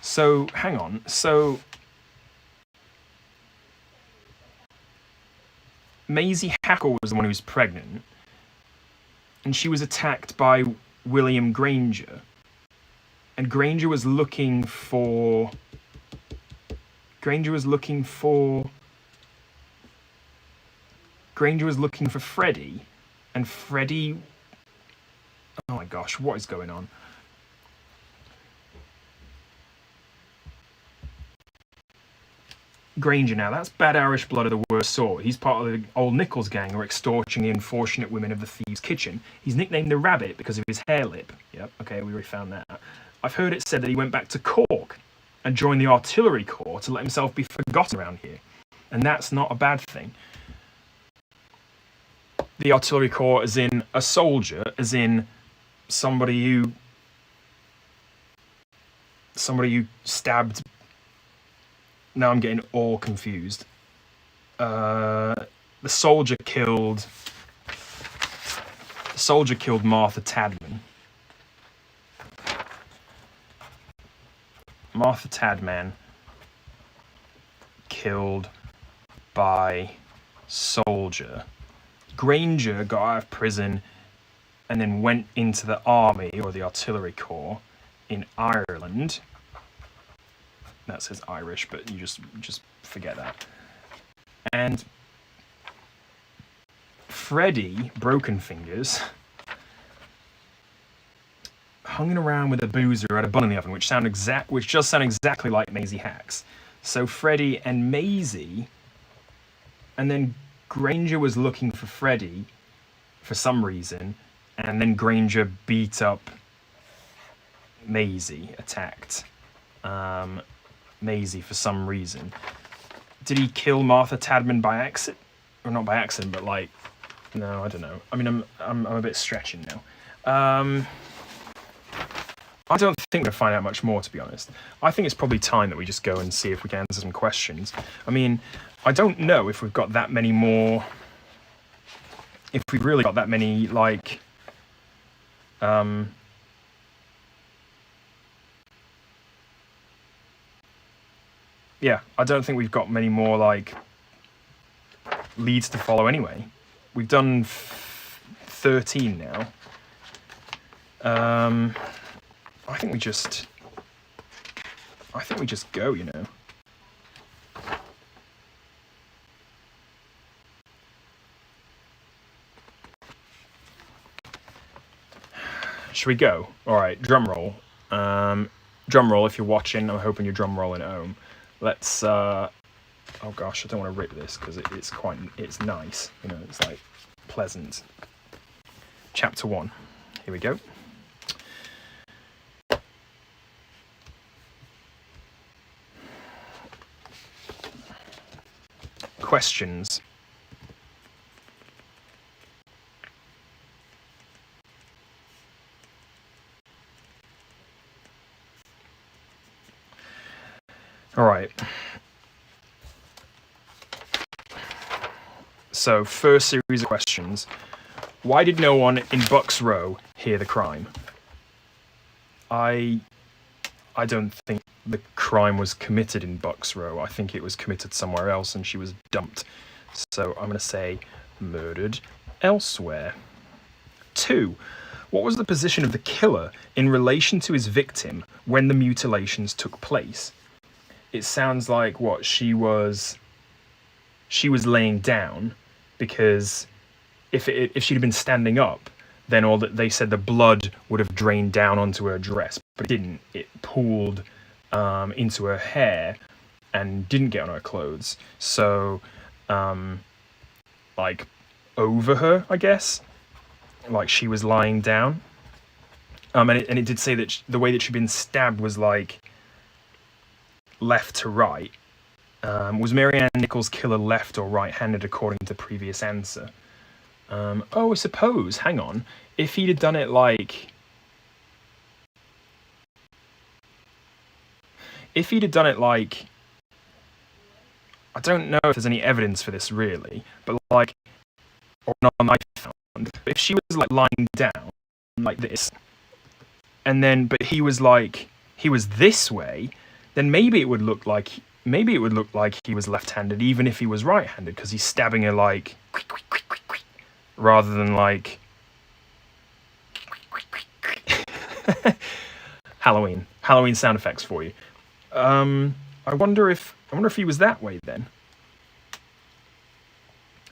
So, hang on, so... Maisie Hackle was the one who was pregnant, and she was attacked by William Granger, and Granger was looking for Freddie, and Freddie, oh my gosh, what is going on? Granger now, that's bad Irish blood of the worst sort. He's part of the old Nichols gang who are extorting the unfortunate women of the Thieves' Kitchen. He's nicknamed the Rabbit because of his hair lip. Yep, okay, we already found that. I've heard it said that he went back to Cork and joined the Artillery Corps to let himself be forgotten around here. And that's not a bad thing. The Artillery Corps as in a soldier, as in somebody who stabbed... Now I'm getting all confused. The soldier killed Martha Tadman. Martha Tadman killed by soldier. Granger got out of prison and then went into the army or the artillery corps in Ireland. That says Irish, but you just forget that. And Freddie Brokenfingers hung around with a boozer who had a bun in the oven, which does sound exactly like Maisie Hacks. So Freddie and Maisie, and then Granger was looking for Freddie for some reason, and then Granger beat up Maisie, attacked Maisie for some reason. Did he kill Martha Tadman by accident? Or not by accident, but like, no, I don't know. I mean, I'm a bit stretching now. I don't think we're going to find out much more, to be honest. I think it's probably time that we just go and see if we can answer some questions. I mean, I don't know if we've got that many more... If we've really got that many, like... Yeah, I don't think we've got many more, like, leads to follow anyway. We've done 13 now. I think we just go, you know. Should we go? All right, drum roll. Drum roll if you're watching. I'm hoping you're drum rolling at home. Let's. Oh gosh, I don't want to rip this because it's nice. You know, it's like pleasant. Chapter 1. Here we go. Questions. All right. So, first series of questions. Why did no one in Bucks Row hear the crime? I don't think the crime was committed in Bucks Row. I think it was committed somewhere else and she was dumped. So I'm going to say murdered elsewhere. 2. What was the position of the killer in relation to his victim when the mutilations took place? It sounds like what she was laying down, because if she'd have been standing up, then all that they said the blood would have drained down onto her dress, but it didn't. It pooled into her hair and didn't get on her clothes. So, like over her, I guess, like she was lying down. And it did say that the way that she'd been stabbed was like left to right. Was Mary Ann Nichols' killer left or right-handed according to the previous answer? I suppose, hang on, if he'd have done it like... I don't know if there's any evidence for this really, but like, or not I found, but if she was like lying down like this, and then, but he was this way, then maybe it would look like he was left-handed even if he was right-handed, because he's stabbing her like rather than like Halloween sound effects for you. I wonder if he was that way then.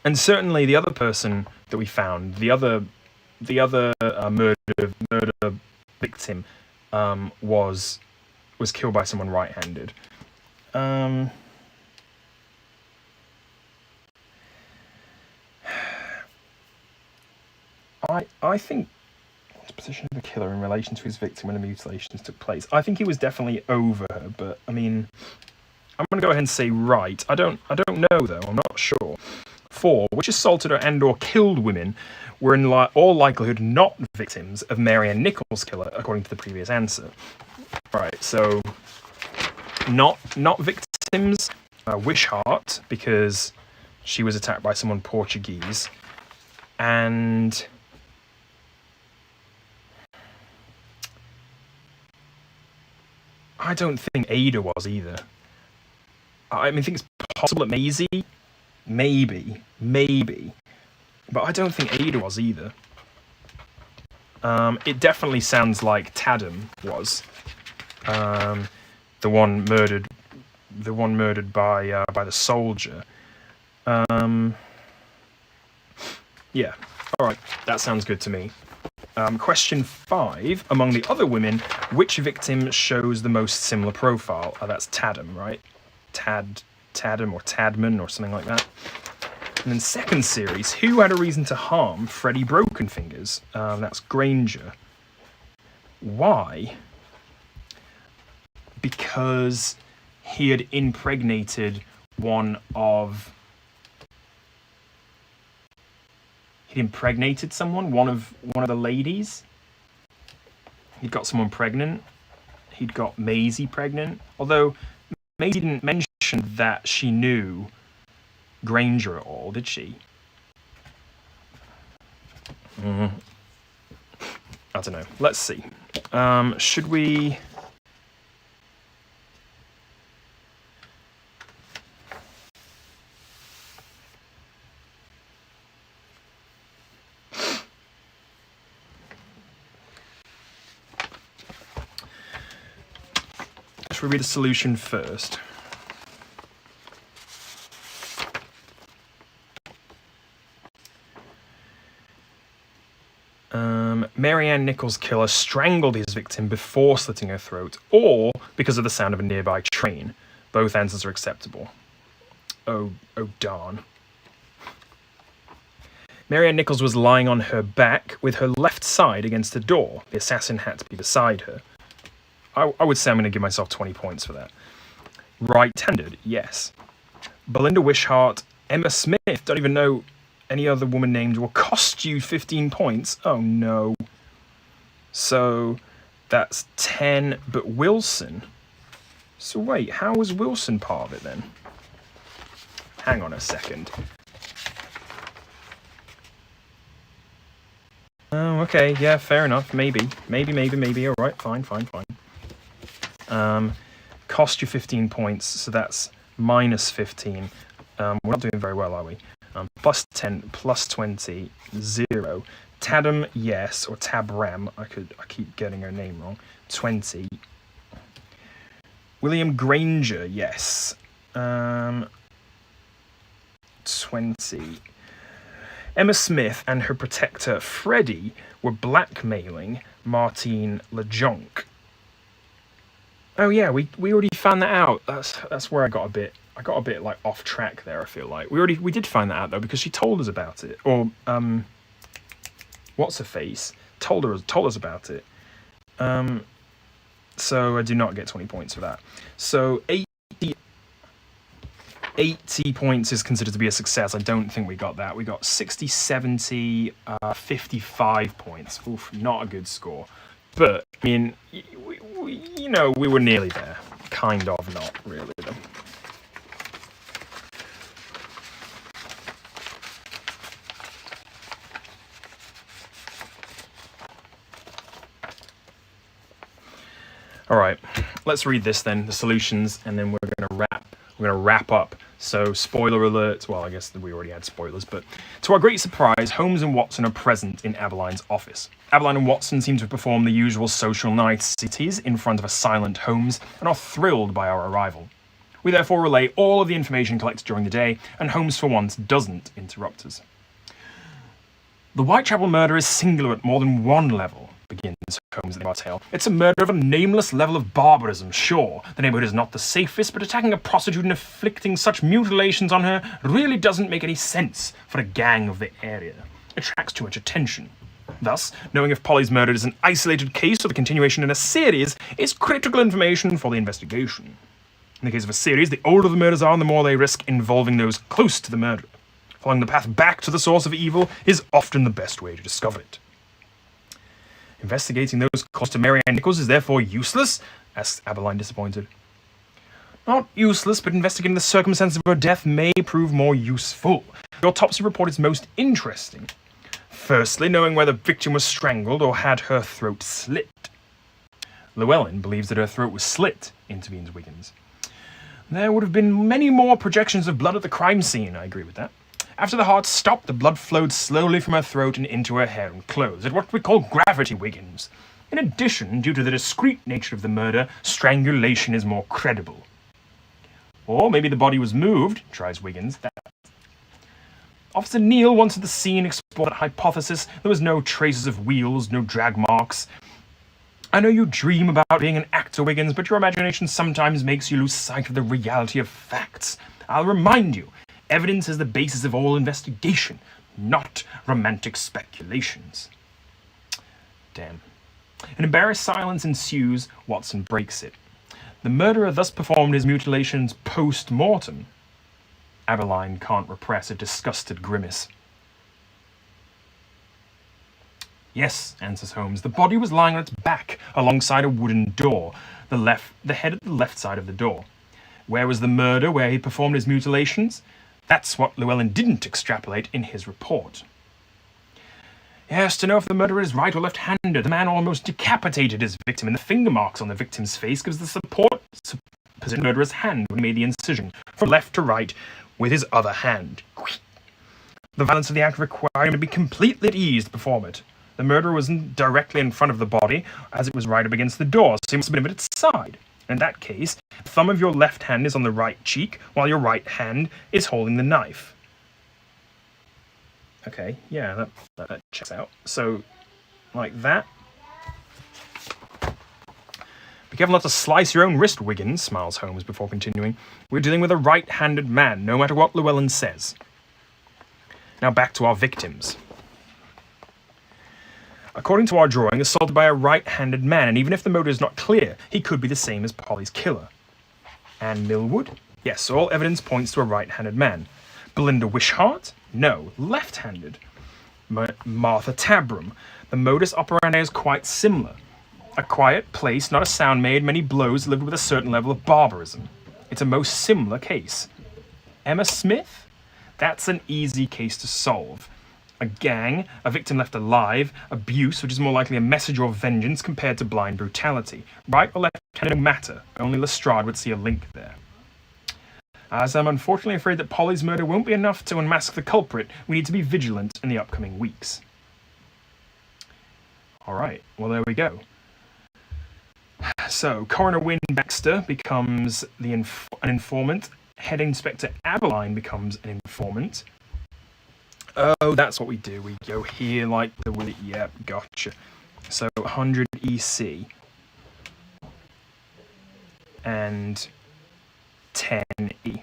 And certainly the other person that we found, the other murder victim, was killed by someone right-handed. I think the position of the killer in relation to his victim when the mutilations took place. I think he was definitely over her, but I mean, I'm going to go ahead and say right. I don't know though. I'm not sure. 4. Which assaulted or killed women were in all likelihood not victims of Mary Ann Nichols' killer, according to the previous answer. Right. So not victims. Wishart, because she was attacked by someone Portuguese, and I don't think Ada was either. I mean, I think it's possible that Maisie, maybe, but I don't think Ada was either. It definitely sounds like Taddam was the one murdered by the soldier. Yeah, all right, that sounds good to me. Question 5. Among the other women, which victim shows the most similar profile? That's Taddam, right? Taddam or Tadman or something like that. And then second series, who had a reason to harm Freddie Brokenfingers? That's Granger. Why? Because he had impregnated one of the ladies. He'd got someone pregnant. He'd got Maisie pregnant. Although Maisie didn't mention that she knew Granger at all, did she? I don't know. Let's see. Should we... Should we read the solution first? Mary Ann Nichols' killer strangled his victim before slitting her throat, or because of the sound of a nearby train. Both answers are acceptable. Oh darn. Mary Ann Nichols was lying on her back with her left side against the door. The assassin had to be beside her. I would say I'm going to give myself 20 points for that. Right-handed, yes. Belinda Wishart, Emma Smith, don't even know any other woman named, will cost you 15 points. Oh no. So that's 10, but Wilson. So wait, how was Wilson part of it then? Hang on a second. Oh, okay, yeah, fair enough. Maybe. All right, fine. Cost you 15 points, so that's minus 15. We're not doing very well, are we? Plus 10, plus 20, 0. Tadam, yes, or Tabram. I keep getting her name wrong. 20. William Granger, yes. 20. Emma Smith and her protector, Freddie, were blackmailing Martine LeJonc. Oh yeah, we already found that out. That's where I got a bit like off track there, I feel like. We did find that out though, because she told us about it. Or what's her face? Told us about it. So I do not get 20 points for that. So 80 points is considered to be a success. I don't think we got that. We got 60, 70, 55 points. Oof, not a good score. But, I mean, we were nearly there. Kind of, not really, though. All right, let's read this then, the solutions, and then we're gonna wrap up. So, spoiler alert. Well, I guess we already had spoilers, but to our great surprise, Holmes and Watson are present in Abeline's office. Abeline and Watson seem to perform the usual social niceties in front of a silent Holmes and are thrilled by our arrival. We therefore relay all of the information collected during the day, and Holmes for once doesn't interrupt us. The Whitechapel murder is singular at more than one level, begins Holmes in our tale. It's a murder of a nameless level of barbarism, sure. The neighborhood is not the safest, but attacking a prostitute and inflicting such mutilations on her really doesn't make any sense for a gang of the area. It attracts too much attention. Thus, knowing if Polly's murder is an isolated case or the continuation in a series is critical information for the investigation. In the case of a series, the older the murders are, the more they risk involving those close to the murderer. Following the path back to the source of evil is often the best way to discover it. Investigating those close to Mary Ann Nichols is therefore useless? Asks Abeline, disappointed. Not useless, but investigating the circumstances of her death may prove more useful. The autopsy report is most interesting. Firstly, knowing whether the victim was strangled or had her throat slit. Llewellyn believes that her throat was slit, intervenes Wiggins. There would have been many more projections of blood at the crime scene, I agree with that. After the heart stopped, the blood flowed slowly from her throat and into her hair and clothes, at what we call gravity, Wiggins. In addition, due to the discreet nature of the murder, strangulation is more credible. Or maybe the body was moved, tries Wiggins. Officer Neal once at the scene explored that hypothesis. There was no traces of wheels, no drag marks. I know you dream about being an actor, Wiggins, but your imagination sometimes makes you lose sight of the reality of facts. I'll remind you, evidence is the basis of all investigation, not romantic speculations. Damn. An embarrassed silence ensues. Watson breaks it. The murderer thus performed his mutilations post-mortem. Abeline can't repress a disgusted grimace. Yes, answers Holmes. The body was lying on its back alongside a wooden door, the head at the left side of the door. Where was the murder where he performed his mutilations? That's what Llewellyn didn't extrapolate in his report. Yes, to know if the murderer is right or left-handed, the man almost decapitated his victim, and the finger marks on the victim's face gives the support position the murderer's hand when he made the incision, from left to right, with his other hand. The violence of the act required him to be completely at ease to perform it. The murderer wasn't directly in front of the body, as it was right up against the door, so he must have been at its side. In that case, the thumb of your left hand is on the right cheek, while your right hand is holding the knife. Okay, yeah, that checks out. So, like that. Be careful not to slice your own wrist, Wiggins, smiles Holmes before continuing. We're dealing with a right-handed man, no matter what Llewellyn says. Now back to our victims. According to our drawing, assaulted by a right-handed man, and even if the motive is not clear, he could be the same as Polly's killer. Anne Millwood? Yes, all evidence points to a right-handed man. Belinda Wishart? No, left-handed. Martha Tabram. The modus operandi is quite similar. A quiet place, not a sound made, many blows delivered with a certain level of barbarism. It's a most similar case. Emma Smith? That's an easy case to solve. A gang, a victim left alive, abuse, which is more likely a message or vengeance compared to blind brutality. Right or left-handed, no matter. Only Lestrade would see a link there. As I'm unfortunately afraid that Polly's murder won't be enough to unmask the culprit, we need to be vigilant in the upcoming weeks. Alright, well there we go. So, Coroner Wynne Baxter becomes an informant. Head Inspector Abeline becomes an informant. Oh, that's what we do. We go here like the Willie. Yep, gotcha. So 100 EC and 10E.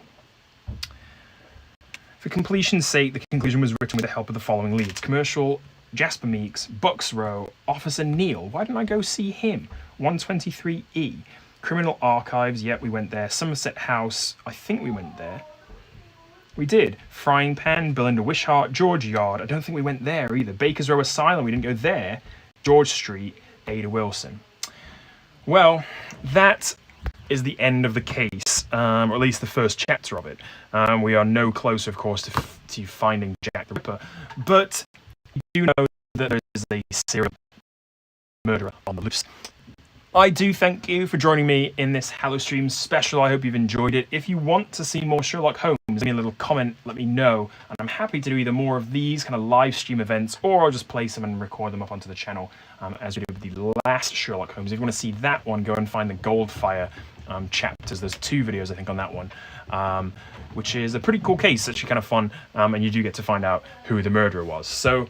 For completion's sake, the conclusion was written with the help of the following leads. Commercial, Jasper Meeks, Bucks Row, Officer Neal. Why didn't I go see him? 123E. Criminal Archives, yep, we went there. Somerset House, I think we went there. We did. Frying Pan, Belinda Wishart, George Yard. I don't think we went there either. Baker's Row Asylum, we didn't go there. George Street, Ada Wilson. Well, that is the end of the case, or at least the first chapter of it. We are no closer, of course, to finding Jack the Ripper, but you do know that there is a serial murderer on the loose. I do thank you for joining me in this Hallowstream special. I hope you've enjoyed it. If you want to see more Sherlock Holmes, leave me a little comment, let me know. And I'm happy to do either more of these kind of live stream events, or I'll just place them and record them up onto the channel as we did with the last Sherlock Holmes. If you want to see that one, go and find the Goldfire chapters. There's 2 videos, I think, on that one, which is a pretty cool case, actually kind of fun, and you do get to find out who the murderer was. So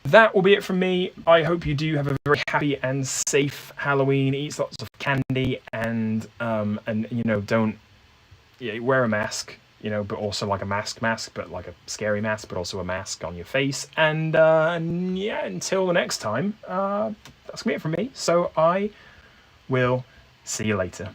that will be it from me. I hope you do have a very happy and safe Halloween. Eat lots of candy and you know, don't wear a mask, you know, but also like a mask, but like a scary mask, but also a mask on your face. And yeah, until the next time, that's gonna be it from me. So I will see you later.